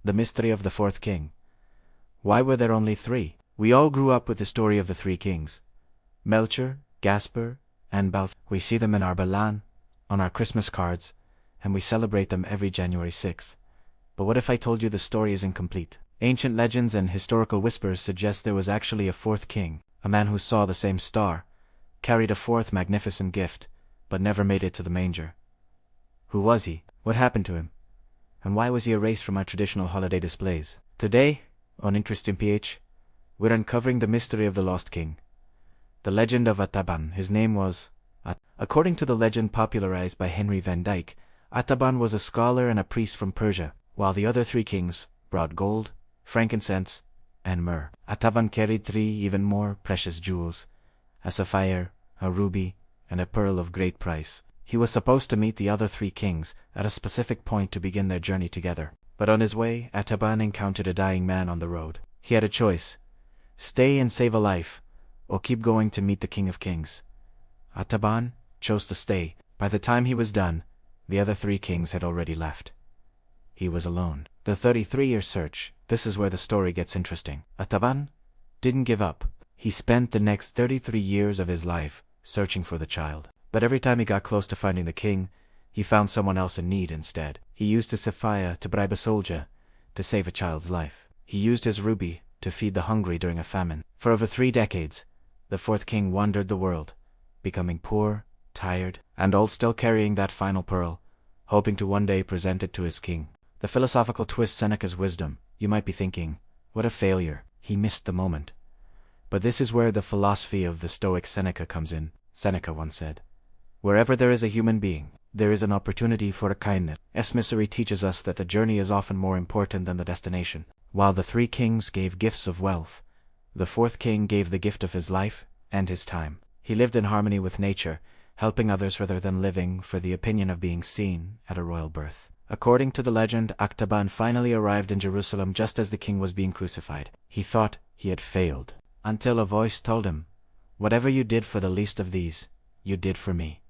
The mystery of the fourth king. Why were there only three? We all grew up with the story of the three kings. Melchor, Gaspar, and Balthazar. We see them in our Belen, on our Christmas cards, and we celebrate them every January 6th. But what if I told you the story is incomplete? Ancient legends and historical whispers suggest there was actually a fourth king, a man who saw the same star, carried a fourth magnificent gift, but never made it to the manger. Who was he? What happened to him? And why was he erased from our traditional holiday displays? Today, on InterestingPH, we're uncovering the mystery of the lost king. The legend of Artaban. His name was According to the legend popularized by Henry van Dyke, Artaban was a scholar and a priest from Persia, while the other three kings brought gold, frankincense, and myrrh. Artaban carried three even more precious jewels, a sapphire, a ruby, and a pearl of great price. He was supposed to meet the other three kings at a specific point to begin their journey together. But on his way, Artaban encountered a dying man on the road. He had a choice: stay and save a life, or keep going to meet the King of Kings. Artaban chose to stay. By the time he was done, the other three kings had already left. He was alone. The 33-year search. This is where the story gets interesting. Artaban didn't give up. He spent the next 33 years of his life searching for the child. But every time he got close to finding the king, he found someone else in need instead. He used his sapphire to bribe a soldier to save a child's life. He used his ruby to feed the hungry during a famine. For over 3 decades, the fourth king wandered the world, becoming poor, tired, and old, still carrying that final pearl, hoping to one day present it to his king. The philosophical twist: Seneca's wisdom. You might be thinking, what a failure, he missed the moment. But this is where the philosophy of the Stoic Seneca comes in. Seneca once said, "Wherever there is a human being, there is an opportunity for a kindness." Misery teaches us that the journey is often more important than the destination. While the three kings gave gifts of wealth, the fourth king gave the gift of his life and his time. He lived in harmony with nature, helping others rather than living for the opinion of being seen at a royal birth. According to the legend, Artaban finally arrived in Jerusalem just as the king was being crucified. He thought he had failed, until a voice told him, "Whatever you did for the least of these, you did for me."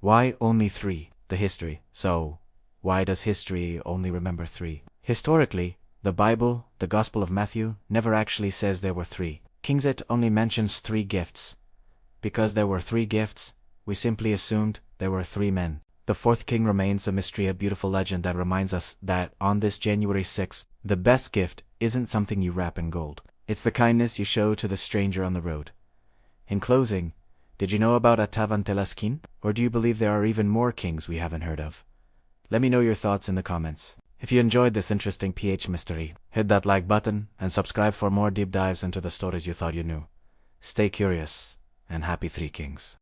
Why only three? The history. So, why does history only remember three? Historically, the Bible, the Gospel of Matthew, never actually says there were three kings. It only mentions 3 gifts. Because there were 3 gifts, we simply assumed there were 3 men. The fourth king remains a mystery, a beautiful legend that reminds us that on this January 6th, the best gift isn't something you wrap in gold. It's the kindness you show to the stranger on the road. In closing, did you know about Artaban Telaskin? Or do you believe there are even more kings we haven't heard of? Let me know your thoughts in the comments. If you enjoyed this interesting PH mystery, hit that like button and subscribe for more deep dives into the stories you thought you knew. Stay curious, and happy 3 Kings.